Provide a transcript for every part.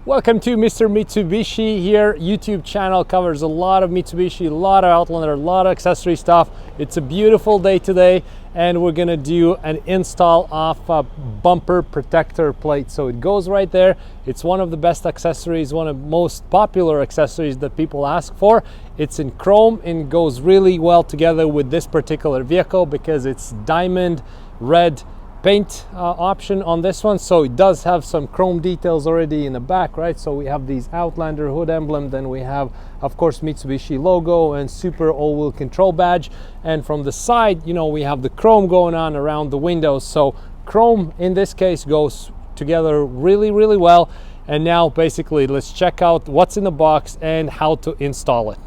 Welcome to Mr. Mitsubishi here. YouTube channel covers a lot of Mitsubishi, a lot of Outlander, a lot of accessory stuff. It's a beautiful day today and we're gonna do an install of a bumper protector plate. So it goes right there. It's one of the best accessories, one of the most popular accessories that people ask for. It's in chrome and goes really well together with this particular vehicle because it's diamond red paint option on this one, so it does have some chrome details already in the back, right? So we have these Outlander hood emblem, then we have of course Mitsubishi logo and super all-wheel control badge, and from the side, you know, we have the chrome going on around the windows. So chrome in this case goes together really well. And now basically let's check out what's in the box and how to install it.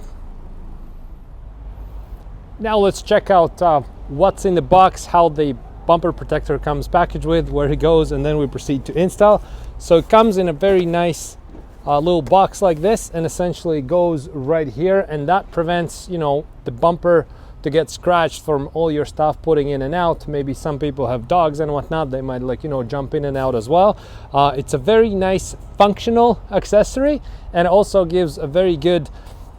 Now let's check out what's in the box, how the bumper protector comes packaged with, where it goes, and then we proceed to install. So it comes in a very nice little box like this, and essentially goes right here, and that prevents, you know, the bumper to get scratched from all your stuff putting in and out. Maybe some people have dogs and whatnot, they might, like, you know, jump in and out as well. It's a very nice functional accessory and also gives a very good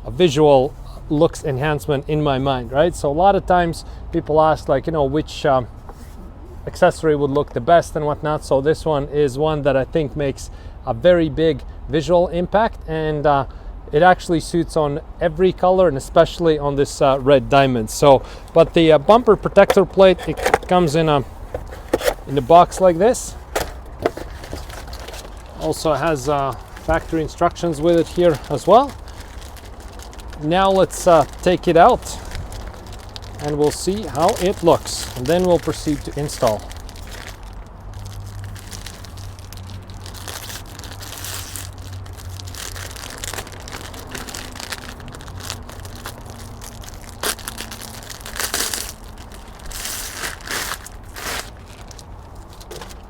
visual looks enhancement in my mind, right? So a lot of times people ask, like, you know, which accessory would look the best and whatnot. So this one is one that I think makes a very big visual impact, and it actually suits on every color and especially on this red diamond. So, but the bumper protector plate, it comes in a box like this. Also has factory instructions with it here as well. Now let's take it out and we'll see how it looks, and then we'll proceed to install.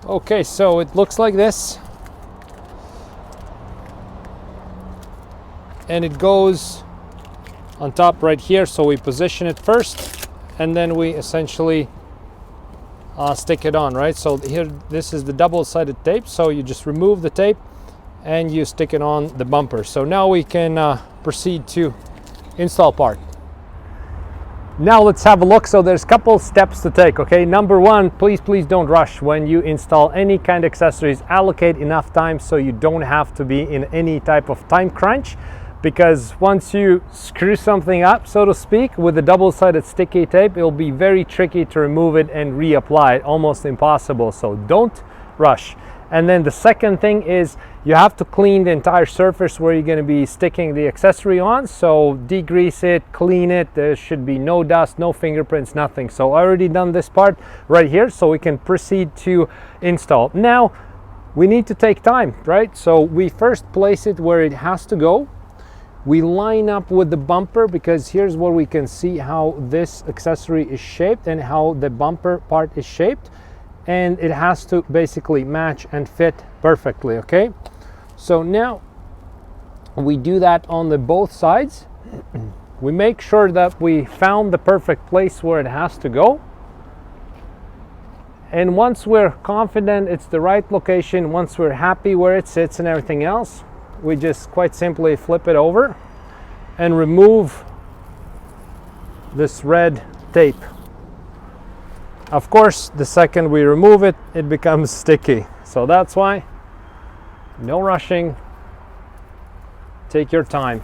Okay, so it looks like this, and it goes on top right here. So we position it first and then we essentially stick it on, right? So here, this is the double-sided tape, so you just remove the tape and you stick it on the bumper. So now we can proceed to install part. Now let's have a look. So there's a couple steps to take, okay? Number one, please don't rush when you install any kind of accessories. Allocate enough time so you don't have to be in any type of time crunch, because once you screw something up, so to speak, with the double-sided sticky tape, it'll be very tricky to remove it and reapply it, almost impossible. So don't rush. And then the second thing is you have to clean the entire surface where you're going to be sticking the accessory on. So degrease it, clean it. There should be no dust, no fingerprints, nothing. So I already done this part right here, so we can proceed to install. Now we need to take time, right? So we first place it where it has to go. We line up with the bumper, because here's where we can see how this accessory is shaped and how the bumper part is shaped, and it has to basically match and fit perfectly, okay? So now we do that on the both sides. We make sure that we found the perfect place where it has to go, and once we're confident it's the right location, once we're happy where it sits and everything else, we just quite simply flip it over and remove this red tape. Of course, the second we remove it, it becomes sticky. So that's why no rushing, take your time.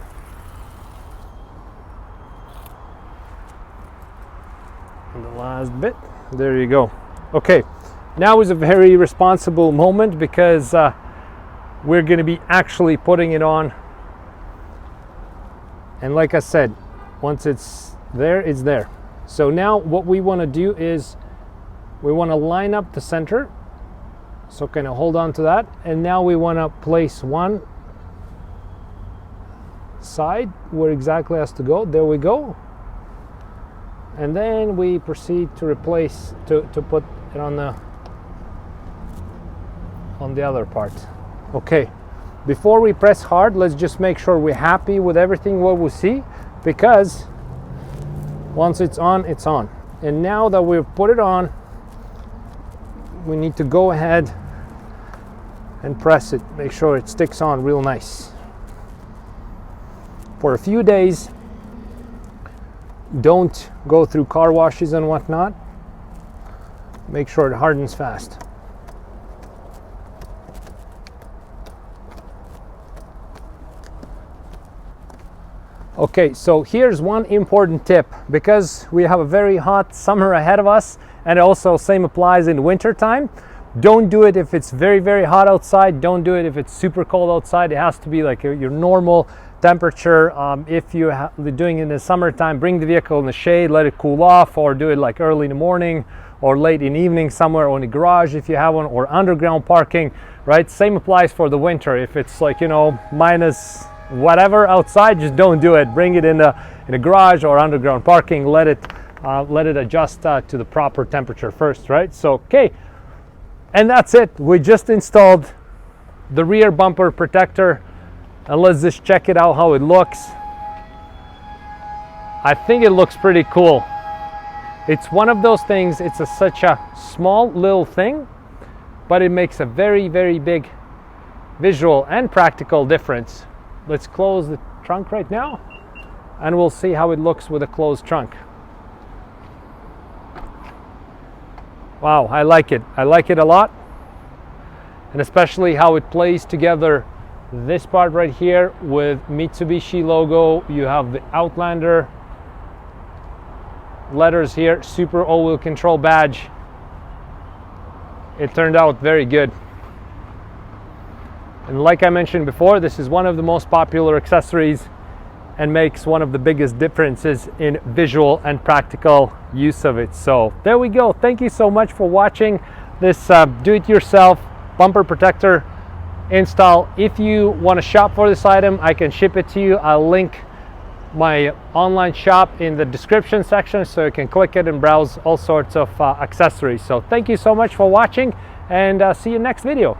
And the last bit, there you go. Okay, now is a very responsible moment, because we're going to be actually putting it on, and like I said, once it's there, it's there. So now what we want to do is we want to line up the center, so kind of hold on to that, and now we want to place one side where exactly has to go. There we go. And then we proceed to replace, to put it on the other part. Okay, before we press hard, let's just make sure we're happy with everything what we see, because once it's on, it's on. And now that we've put it on, we need to go ahead and press it. Make sure it sticks on real nice. For a few days, don't go through car washes and whatnot. Make sure it hardens fast. Okay, so here's one important tip, because we have a very hot summer ahead of us, and also same applies in winter time. Don't do it if it's very, very hot outside. Don't do it if it's super cold outside. It has to be like your normal temperature. If you're doing it in the summertime, bring the vehicle in the shade, let it cool off, or do it like early in the morning or late in the evening somewhere, or in the garage if you have one, or underground parking, right? Same applies for the winter. If it's like, you know, minus whatever outside, just don't do it. Bring it in the garage or underground parking. Let it adjust to the proper temperature first, right? So okay, and that's it. We just installed the rear bumper protector, and let's just check it out how it looks. I think it looks pretty cool. It's one of those things, it's such a small little thing, but it makes a very, very big visual and practical difference. Let's close the trunk right now, and we'll see how it looks with a closed trunk. Wow, I like it. I like it a lot. And especially how it plays together, this part right here with Mitsubishi logo. You have the Outlander letters here, Super All-Wheel Control badge. It turned out very good. And like I mentioned before, this is one of the most popular accessories and makes one of the biggest differences in visual and practical use of it. So there we go. Thank you so much for watching this do-it-yourself bumper protector install. If you want to shop for this item, I can ship it to you. I'll link my online shop in the description section, so you can click it and browse all sorts of accessories. So thank you so much for watching, and see you next video.